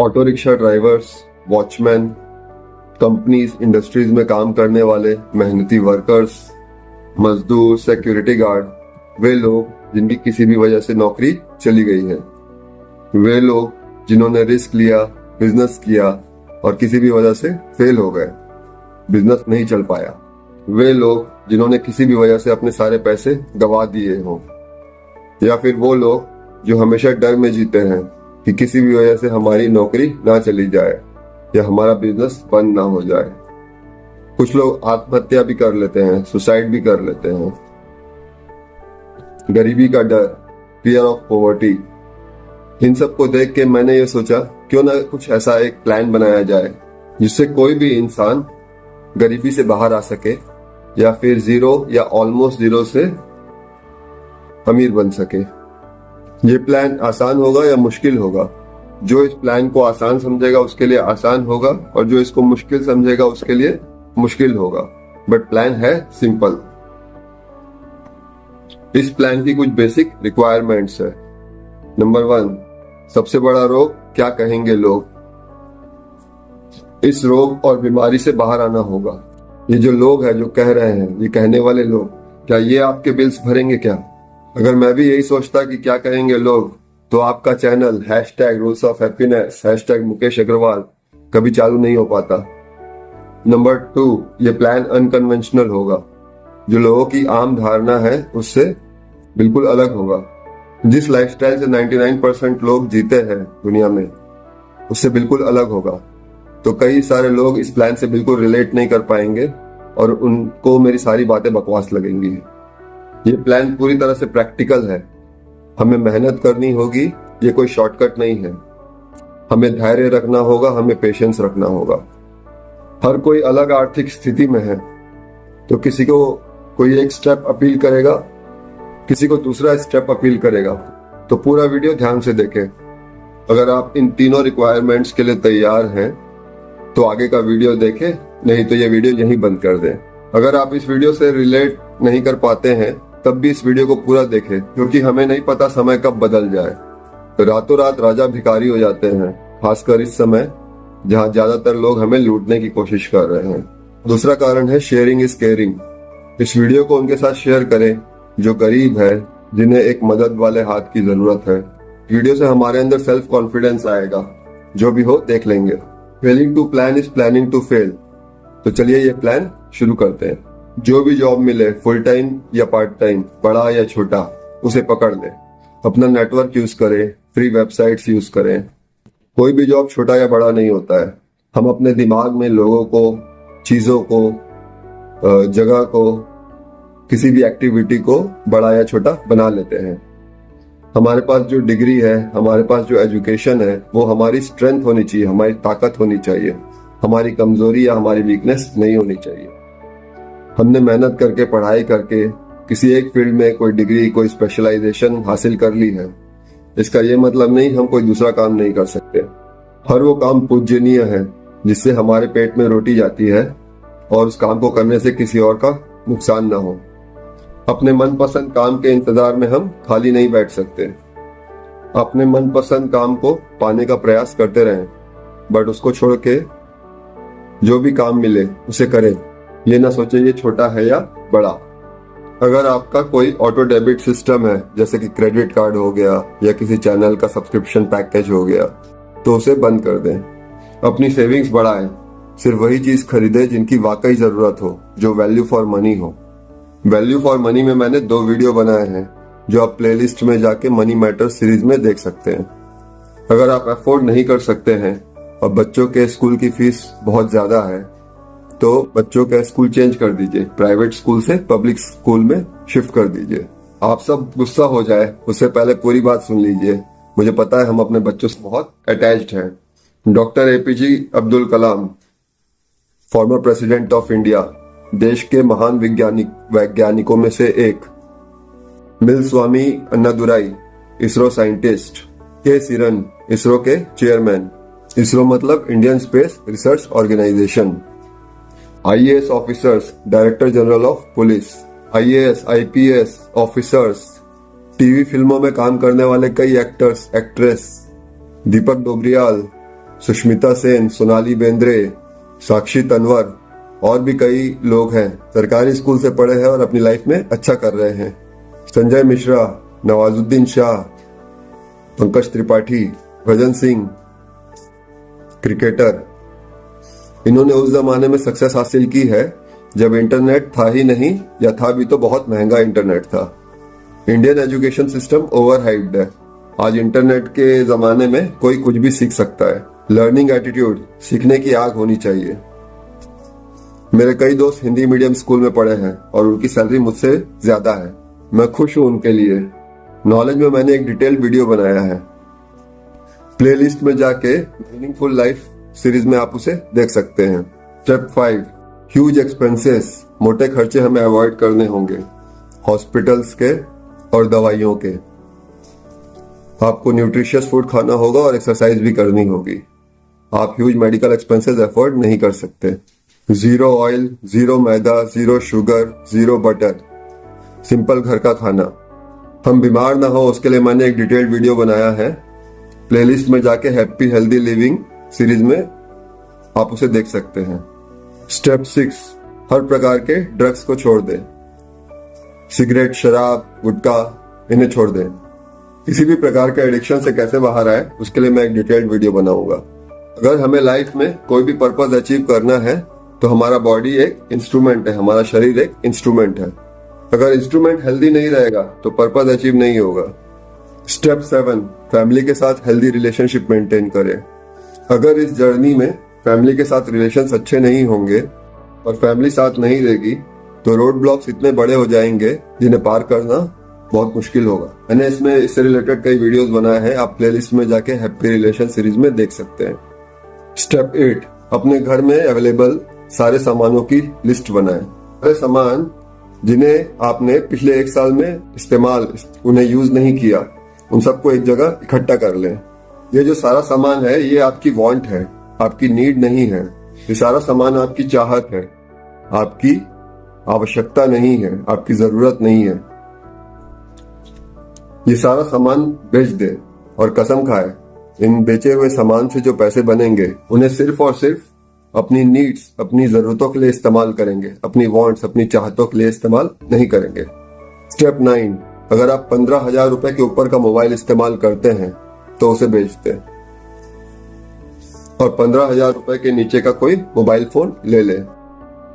Auto rickshaw drivers, watchman, companies, industries में काम करने वाले मेहनती वर्कर्स, मजदूर, सिक्योरिटी गार्ड, वे लोग जिनकी किसी भी वजह से नौकरी चली गई है, वे लोग जिन्होंने रिस्क लिया, बिजनेस किया और किसी भी वजह से फेल हो गए, बिजनेस नहीं चल पाया, वे लोग जिन्होंने किसी भी वजह से अपने सारे पैसे गंवा दिए हों, या फिर वो लोग जो हमेशा डर में जीते हैं कि किसी भी वजह से हमारी नौकरी ना चली जाए या हमारा बिजनेस बंद ना हो जाए। कुछ लोग आत्महत्या भी कर लेते हैं, सुसाइड भी कर लेते हैं। गरीबी का डर, फियर ऑफ पॉवर्टी, इन सब को देख के मैंने ये सोचा क्यों ना कुछ ऐसा एक प्लान बनाया जाए जिससे कोई भी इंसान गरीबी से बाहर आ सके या फिर जीरो या ऑलमोस्ट जीरो से अमीर बन सके। ये प्लान आसान होगा या मुश्किल होगा? जो इस प्लान को आसान समझेगा उसके लिए आसान होगा और जो इसको मुश्किल समझेगा उसके लिए मुश्किल होगा, बट प्लान है सिंपल। इस प्लान की कुछ बेसिक रिक्वायरमेंट्स है। नंबर 1, सबसे बड़ा रोग, क्या कहेंगे लोग। इस रोग और बीमारी से बाहर आना होगा। ये जो लोग हैं जो कह रहे हैं, ये कहने वाले लोग, क्या ये आपके बिल्स भरेंगे क्या? अगर मैं भी यही सोचता कि क्या कहेंगे लोग, तो आपका channel #rules of happiness, #Mukesh Agarwal कभी चालू नहीं हो पाता। नंबर 2, ये प्लान अनकन्वेंशनल होगा। जो लोगों की आम धारणा है उससे बिल्कुल अलग होगा। जिस लाइफस्टाइल से 99% लोग जीते हैं दुनिया में, उससे बिल्कुल अलग होगा। तो कई सारे लोग इस प्लान से बिल्कुल रिलेट नहीं कर पाएंगे और उनको मेरी सारी बातें बकवास लगेंगी। ये प्लान पूरी तरह से प्रैक्टिकल है। हमें मेहनत करनी होगी, ये कोई शॉर्टकट नहीं है। हमें धैर्य रखना होगा, हमें पेशेंस रखना होगा। हर कोई अलग आर्थिक स्थिति में है, तो किसी को कोई एक स्टेप अपील करेगा, किसी को दूसरा स्टेप अपील करेगा। तो पूरा वीडियो ध्यान से देखें। अगर आप इन तीनों रिक्वायरमेंट्स के लिए तैयार हैं तो आगे का वीडियो देखें, नहीं तो ये वीडियो यहीं बंद कर दें। अगर आप इस वीडियो से रिलेट नहीं कर पाते हैं तब भी इस वीडियो को पूरा देखें, क्योंकि हमें नहीं पता समय कब बदल जाए। तो रातों रात राजा भिखारी हो जाते हैं, खासकर इस समय जहाँ ज्यादातर लोग हमें लूटने की कोशिश कर रहे हैं। दूसरा कारण है शेयरिंग इज केयरिंग। इस वीडियो को उनके साथ शेयर करें जो गरीब है, जिन्हें एक मदद वाले हाथ की जरूरत है। वीडियो से हमारे अंदर सेल्फ कॉन्फिडेंस आएगा। जो भी हो देख लेंगे। Failing to plan is planning to fail. तो चलिए ये प्लान शुरू करते हैं। जो भी जॉब मिले, फुल टाइम या पार्ट टाइम, बड़ा या छोटा, उसे पकड़ ले। अपना नेटवर्क यूज करें, फ्री वेबसाइट्स यूज करें। कोई भी जॉब छोटा या बड़ा नहीं होता है। हम अपने दिमाग में लोगों को, चीजों को, जगह को, किसी भी एक्टिविटी को बड़ा या छोटा बना लेते हैं। हमारे पास जो डिग्री है, हमारे पास जो एजुकेशन है, वो हमारी स्ट्रेंथ होनी चाहिए, हमारी ताकत होनी चाहिए, हमारी कमजोरी या हमारी वीकनेस नहीं होनी चाहिए। हमने मेहनत करके, पढ़ाई करके किसी एक फील्ड में कोई डिग्री, कोई स्पेशलाइजेशन हासिल कर ली है, इसका ये मतलब नहीं हम कोई दूसरा काम नहीं कर सकते। हर वो काम पूजनीय है जिससे हमारे पेट में रोटी जाती है और उस काम को करने से किसी और का नुकसान ना हो। अपने मनपसंद काम के इंतजार में हम खाली नहीं बैठ सकते। अपने मनपसंद काम को पाने का प्रयास करते रहें, बट उसको छोड़ के जो भी काम मिले उसे करें। ये ना सोचे ये छोटा है या बड़ा। अगर आपका कोई ऑटो डेबिट सिस्टम है, जैसे कि क्रेडिट कार्ड हो गया या किसी चैनल का सब्सक्रिप्शन पैकेज हो गया, तो उसे बंद कर दें। अपनी सेविंग्स बढ़ाएं। सिर्फ वही चीज खरीदें जिनकी वाकई जरूरत हो, जो वैल्यू फॉर मनी हो। वैल्यू फॉर मनी में मैंने 2 वीडियो बनाए हैं जो आप प्लेलिस्ट में जाके मनी मैटर सीरीज में देख सकते हैं। अगर आप अफोर्ड नहीं कर सकते हैं और बच्चों के स्कूल की फीस बहुत ज्यादा है, तो बच्चों का स्कूल चेंज कर दीजिए। प्राइवेट स्कूल से पब्लिक स्कूल में शिफ्ट कर दीजिए। आप सब गुस्सा हो जाए उससे पहले पूरी बात सुन लीजिए। मुझे पता है हम अपने बच्चों से बहुत अटैच्ड हैं। Doctor APJ Abdul Kalam, former president of India, देश के महान वैज्ञानिकों में से एक। मिलस्वामी अन्नादुराई, इसरो साइंटिस्ट। के सिरन, इसरो के चेयरमैन। इसरो मतलब Indian space research organisation. IAS officers, director general of police. IAS, IPS officers, TV फिल्मों में काम करने वाले कई एक्टर्स, एक्ट्रेस। दीपक डोबरियाल, सुष्मिता सेन, सोनाली बेंद्रे, साक्षी तनवर और भी कई लोग हैं सरकारी स्कूल से पढ़े हैं और अपनी लाइफ में अच्छा कर रहे हैं। संजय मिश्रा, नवाजुद्दीन शाह, पंकज त्रिपाठी, भजन सिंह, क्रिकेटर, इन्होंने उस जमाने में सक्सेस हासिल की है जब इंटरनेट था ही नहीं, या था भी तो बहुत महंगा इंटरनेट था। इंडियन एजुकेशन सिस्टम ओवरहाइप्ड है। आज इंटरनेट के जमाने में कोई कुछ भी सीख सकता है। लर्निंग एटीट्यूड, सीखने की आग होनी चाहिए। मेरे कई दोस्त हिंदी मीडियम स्कूल में पढ़े हैं और उनकी सैलरी मुझसे ज्यादा है। मैं खुश हूं उनके लिए। नॉलेज में मैंने एक डिटेल वीडियो बनाया है। प्लेलिस्ट में जाके मीनिंगफुल लाइफ सीरीज में आप उसे देख सकते हैं। स्टेप 5, ह्यूज एक्सपेंसेस, मोटे खर्चे हमें अवॉइड करने होंगे, हॉस्पिटल्स के और दवाइयों के। आपको न्यूट्रिशियस फूड खाना होगा और एक्सरसाइज भी करनी होगी। आप ह्यूज मेडिकल एक्सपेंसेस अफोर्ड नहीं कर सकते। जीरो ऑयल, जीरो मैदा, zero sugar, zero butter, simple घर का खाना। हम बीमार ना हो उसके लिए मैंने एक डिटेल्ड वीडियो बनाया है। प्लेलिस्ट में जाके हैप्पी हेल्दी लिविंग सीरीज में आप उसे देख सकते हैं। स्टेप 6, हर प्रकार के ड्रग्स को छोड़ दें। सिगरेट, शराब, गुटखा, इन्हें छोड़ दें। किसी भी प्रकार के एडिक्शन से कैसे बाहर आए उसके लिए मैं एक डिटेल्ड वीडियो बनाऊंगा। अगर हमें लाइफ में कोई भी पर्पस अचीव करना है तो हमारा बॉडी एक इंस्ट्रूमेंट है, हमारा शरीर एक इंस्ट्रूमेंट है। अगर इंस्ट्रूमेंट हेल्दी नहीं रहेगा तो पर्पस अचीव नहीं होगा। स्टेप 7, फैमिली के साथ हेल्दी रिलेशनशिप मेंटेन करें। अगर इस जर्नी में फैमिली के साथ रिलेशंस अच्छे नहीं होंगे और फैमिली साथ नहीं रहेगी तो रोड ब्लॉक्स इतने बड़े हो जाएंगे जिन्हें पार करना बहुत मुश्किल होगा। मैंने इससे रिलेटेड कई वीडियोस बनाए हैं, आप प्लेलिस्ट में जाके हैप्पी रिलेशन सीरीज में देख सकते हैं। स्टेप 8, अपने घर में अवेलेबल सारे सामानों की लिस्ट बनाएं। सारे सामान जिन्हें आपने पिछले 1 साल में उन्हें यूज नहीं किया, उन सबको एक जगह इकट्ठा कर लें। ये जो सारा सामान है ये आपकी वांट है, आपकी नीड नहीं है। ये सारा सामान आपकी चाहत है, आपकी आवश्यकता नहीं है, आपकी जरूरत नहीं है। ये सारा सामान बेच दे और कसम खाए इन बेचे हुए सामान से जो पैसे बनेंगे उन्हें सिर्फ और सिर्फ अपनी नीड्स, अपनी जरूरतों के लिए इस्तेमाल करेंगे, अपनी वांट्स, अपनी चाहतों के लिए इस्तेमाल नहीं करेंगे। स्टेप 9, अगर आप 15,000 रुपए के ऊपर का मोबाइल इस्तेमाल करते हैं तो उसे बेच दें और 15,000 रुपए के नीचे का कोई मोबाइल फोन ले ले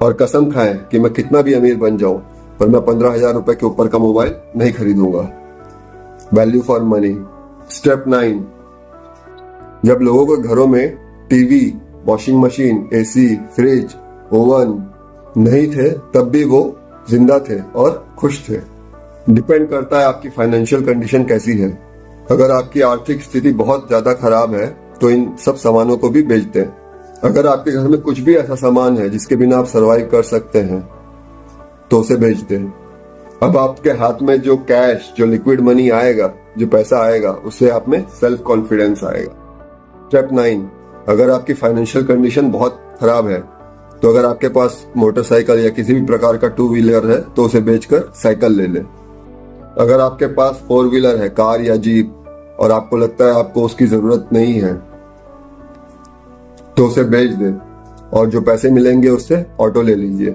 और कसम खाएं कि मैं कितना भी अमीर बन जाऊं पर मैं 15,000 रुपए के ऊपर का मोबाइल नहीं खरीदूंगा। Value for money. स्टेप 9, जब लोगों के घरों में TV, washing machine, AC, fridge, oven नहीं थे तब भी वो जिंदा थे और खुश थे। डिपेंड करता है आपकी फाइनेंशियल कंडीशन कैसी है। अगर आपकी आर्थिक स्थिति बहुत ज्यादा खराब है तो इन सब सामानों को भी बेच दें। अगर आपके घर में कुछ भी ऐसा सामान है जिसके बिना आप सरवाइव कर सकते हैं तो उसे बेच दें। अब आपके हाथ में जो कैश, जो लिक्विड मनी आएगा, जो पैसा आएगा, उससे आप में सेल्फ कॉन्फिडेंस आएगा। स्टेप 9, अगर आपकी फाइनेंशियल कंडीशन बहुत खराब है तो अगर आपके पास मोटरसाइकिल या किसी भी प्रकार का 2 व्हीलर है तो उसे बेचकर साइकिल ले लें। अगर आपके पास 4 व्हीलर है, कार या जीप, और आपको लगता है आपको उसकी जरूरत नहीं है तो उसे बेच दें और जो पैसे मिलेंगे उससे ऑटो ले लीजिए।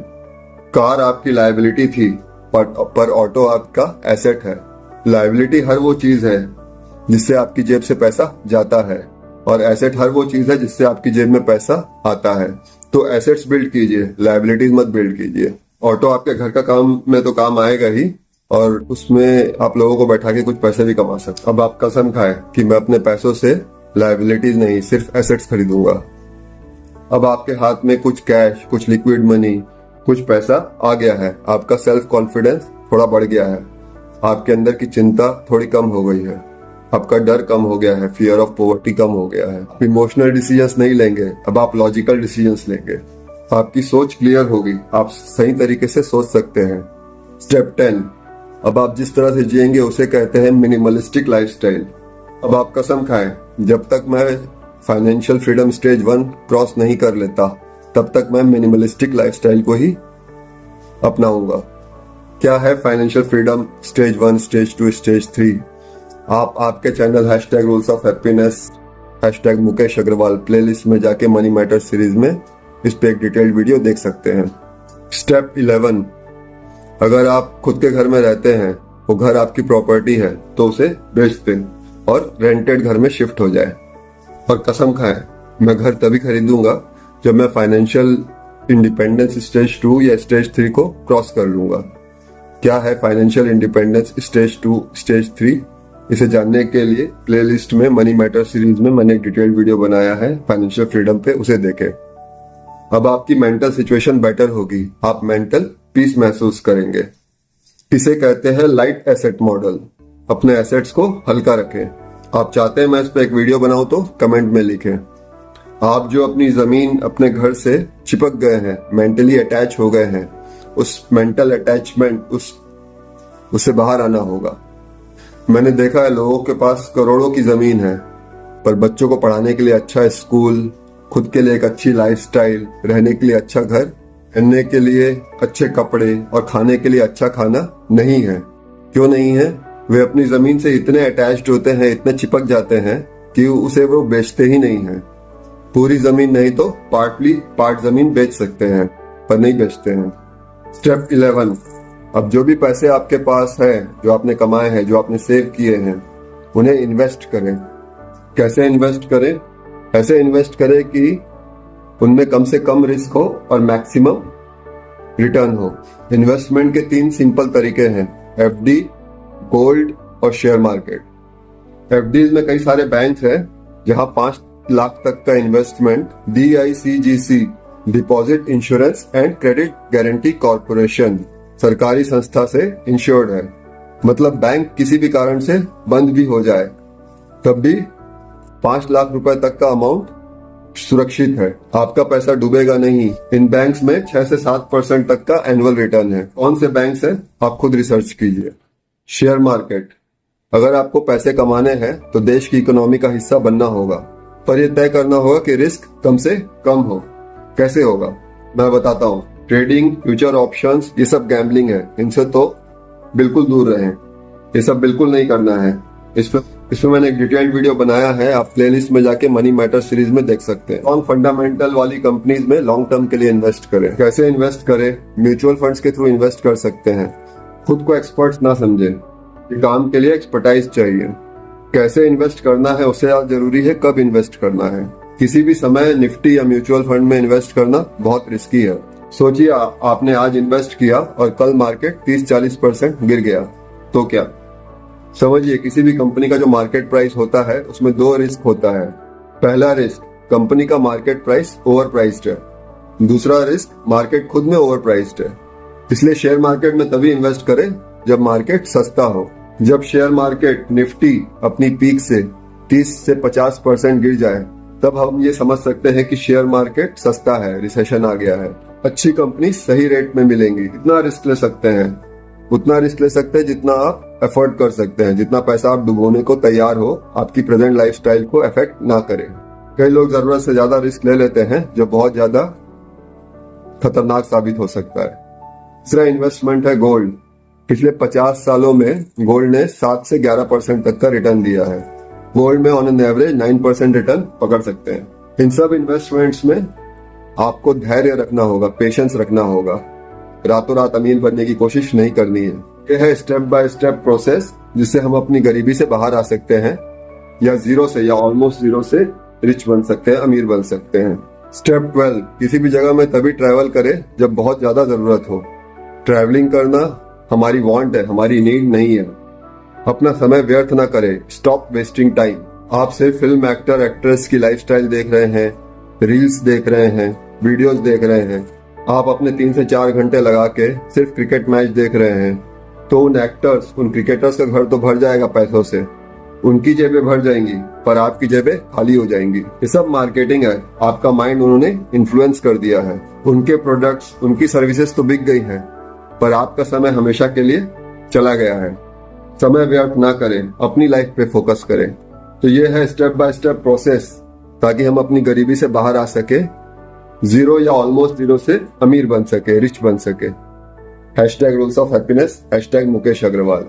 कार आपकी लायबिलिटी थी पर ऑटो आपका एसेट है। लायबिलिटी हर वो चीज है जिससे आपकी जेब से पैसा जाता है और एसेट हर वो चीज है जिससे आपकी जेब में पैसा आता है। तो एसेट्स बिल्ड कीजिए, लायबिलिटीज मत बिल्ड कीजिए। ऑटो आपके घर का काम में तो काम आएगा ही और उसमें आप लोगों को बैठा के कुछ पैसे भी कमा सकते। अब आप कसम खाएं कि मैं अपने पैसों से लायबिलिटीज नहीं सिर्फ एसेट्स खरीदूंगा। अब आपके हाथ में कुछ कैश, कुछ लिक्विड मनी, कुछ पैसा आ गया है, आपका सेल्फ कॉन्फिडेंस थोड़ा बढ़ गया है, आपके अंदर की चिंता थोड़ी कम हो गई है, आपका डर कम हो गया है, फियर ऑफ पॉवर्टी कम हो गया है। आप इमोशनल डिसीजंस नहीं लेंगे, अब आप लॉजिकल डिसीजंस लेंगे। आपकी सोच क्लियर होगी, आप सही तरीके से सोच सकते हैं। स्टेप 10, अब आप जिस तरह से जिएंगे उसे कहते हैं मिनिमलिस्टिक लाइफस्टाइल। अब आप कसम खाएं, जब तक मैं फाइनेंशियल फ्रीडम स्टेज 1 क्रॉस नहीं कर लेता तब तक मैं मिनिमलिस्टिक लाइफस्टाइल को ही अपनाऊंगा। क्या है financial freedom stage 1, stage 2, stage 3? आप आपके channel #rules of happiness hashtag Mukesh Agarwal playlist में जाके मनी मैटर सीरीज में इस पे एक डिटेल्ड वीडियो देख सकते हैं। स्टेप 11, अगर आप खुद के घर में रहते हैं, वो घर आपकी प्रॉपर्टी है, तो उसे बेच दें और रेंटेड घर में शिफ्ट हो जाए। और कसम खाएं, मैं घर तभी खरीदूंगा जब मैं फाइनेंशियल इंडिपेंडेंस स्टेज 2 या स्टेज 3 को क्रॉस कर लूंगा। क्या है फाइनेंशियल इंडिपेंडेंस स्टेज 2 स्टेज 3? इसे जानने के लिए प्लेलिस्ट में मनी मैटर सीरीज में मैंने एक डिटेल्ड वीडियो बनाया है फाइनेंशियल फ्रीडम पे, उसे देखें। अब आपकी मेंटल सिचुएशन बेटर होगी, आप मेंटल पीस महसूस करेंगे। इसे कहते हैं लाइट एसेट मॉडल। अपने एसेट्स को हल्का रखें। आप चाहते हैं मैं इस पे एक वीडियो बनाऊं तो कमेंट में लिखें। आप जो अपनी जमीन, अपने घर से चिपक गए हैं, मेंटली अटैच हो गए हैं, उस मेंटल अटैचमेंट उससे बाहर आना होगा। मैंने देखा है लोगों के पास करोड़ों की जमीन है, पर बच्चों को पढ़ाने के लिए अच्छा स्कूल, खुद के लिए एक अच्छी लाइफस्टाइल, रहने के लिए अच्छा घर, पहनने के लिए अच्छे कपड़े और खाने के लिए अच्छा खाना नहीं है। क्यों नहीं है? वे अपनी जमीन से इतने अटैच्ड होते हैं, इतने चिपक जाते हैं कि उसे वो बेचते ही नहीं है। पूरी जमीन नहीं तो पार्ट जमीन बेच सकते हैं, पर नहीं बेचते हैं। स्टेप 11, अब जो भी पैसे आपके पास है, जो आपने कमाए हैं, जो आपने सेव किए हैं, उन्हें इन्वेस्ट करें। कैसे इन्वेस्ट करें? ऐसे इन्वेस्ट करें कि उनमें कम से कम रिस्क हो और मैक्सिमम रिटर्न हो। इन्वेस्टमेंट के 3 सिंपल तरीके हैं, एफडी, गोल्ड और शेयर मार्केट। एफडी में कई सारे बैंक हैं जहां 5 लाख तक का investment DICGC deposit insurance and credit guarantee corporation सरकारी संस्था से इंश्योर्ड है। मतलब बैंक किसी भी कारण से बंद भी हो जाए तब भी 5 लाख रुपए तक का अमाउंट सुरक्षित है, आपका पैसा डूबेगा नहीं। इन बैंक्स में 6 से 7% तक का एनुअल रिटर्न है। कौन से बैंक्स हैं आप खुद रिसर्च कीजिए। शेयर मार्केट, अगर आपको पैसे कमाने हैं तो देश की इकोनॉमी का हिस्सा बनना होगा, पर यह तय करना होगा कि रिस्क कम से कम हो। कैसे होगा मैं बताता हूँ। ट्रेडिंग, फ्यूचर ऑप्शंस, ये सब गैम्बलिंग है, इनसे तो बिल्कुल दूर रहें। ये सब बिल्कुल नहीं करना है। इसमें मैंने एक डिटेल्ड वीडियो बनाया है, आप प्लेलिस्ट में जाके मनी मैटर सीरीज में देख सकते हैं। लॉन्ग फंडामेंटल वाली कंपनीज में लॉन्ग टर्म के लिए इन्वेस्ट करें। कैसे इन्वेस्ट करें? म्यूचुअल फंड्स के थ्रू इन्वेस्ट कर सकते हैं। खुद को एक्सपर्ट ना समझे, काम के लिए एक्सपर्टाइज चाहिए। कैसे इन्वेस्ट करना है उससे ज्यादा जरूरी है कब इन्वेस्ट करना है। किसी भी समय निफ्टी या म्यूचुअल फंड में इन्वेस्ट करना बहुत रिस्की है। सोचिए आपने आज इन्वेस्ट किया और कल मार्केट 30-40% गिर गया तो क्या? समझिए, किसी भी कंपनी का जो मार्केट प्राइस होता है उसमें 2 रिस्क होता है। पहला रिस्क, कंपनी का मार्केट प्राइस ओवर प्राइस्ड है। दूसरा रिस्क, मार्केट खुद में ओवर प्राइस्ड है। इसलिए शेयर मार्केट में तभी इन्वेस्ट करें जब मार्केट सस्ता हो। जब शेयर मार्केट निफ्टी अपनी पीक से 30 से 50% गिर जाए तब हम ये समझ सकते हैं कि शेयर मार्केट सस्ता है, रिसेशन आ गया है। अच्छी कंपनी सही रेट में मिलेंगी। कितना रिस्क ले सकते हैं? उतना रिस्क ले सकते हैं जितना आप अफोर्ड कर सकते हैं, जितना पैसा आप डुबोने को तैयार हो, आपकी प्रेजेंट लाइफस्टाइल को अफेक्ट ना करे। कई लोग जरूरत से ज्यादा रिस्क ले लेते हैं जो बहुत ज्यादा खतरनाक साबित हो सकता है। तीसरा इन्वेस्टमेंट है गोल्ड। पिछले 50 सालों में गोल्ड ने 7 से 11% तक का रिटर्न दिया है। गोल्ड में ऑन एन एवरेज 9% रिटर्न पकड़ सकते हैं। इन सब इन्वेस्टमेंट्स में आपको धैर्य रखना होगा, पेशेंस रखना होगा। रातों रात अमीर बनने की कोशिश नहीं करनी है। यह है स्टेप बाय स्टेप प्रोसेस जिससे हम अपनी गरीबी से बाहर आ सकते हैं, या जीरो से या ऑलमोस्ट जीरो से रिच बन सकते हैं, अमीर बन सकते हैं। स्टेप 12, किसी भी जगह में तभी ट्रैवल करें जब बहुत ज्यादा जरूरत हो। ट्रैवलिंग करना हमारी वांट है, हमारी नीड नहीं है। अपना समय व्यर्थ ना करें। Stop wasting time. आप सिर्फ फिल्म एक्टर एक्ट्रेस की लाइफस्टाइल देख रहे हैं, रील्स देख रहे हैं, वीडियोस देख रहे हैं। आप अपने 3 से 4 घंटे लगा के सिर्फ क्रिकेट मैच देख रहे हैं, तो उन एक्टर्स, उन क्रिकेटर्स का घर तो भर जाएगा पैसों से, उनकी जेबें भर जाएंगी, पर आपकी जेबें खाली हो जाएंगी। ये सब मार्केटिंग है। आपका माइंड उन्होंने इन्फ्लुएंस कर दिया है। उनके प्रोडक्ट्स, उनकी सर्विसेज तो बिक गई हैं, पर आपका समय हमेशा के लिए चला गया है। समय व्यर्थ ना करें, अपनी लाइफ पे फोकस करें। तो ये है स्टेप बाय स्टेप प्रोसेस, ताकि हम अपनी गरीबी से बाहर आ सके, जीरो या ऑलमोस्ट जीरो से अमीर बन सके, रिच बन सके। #Rules of happiness, #Mukesh Agarwal.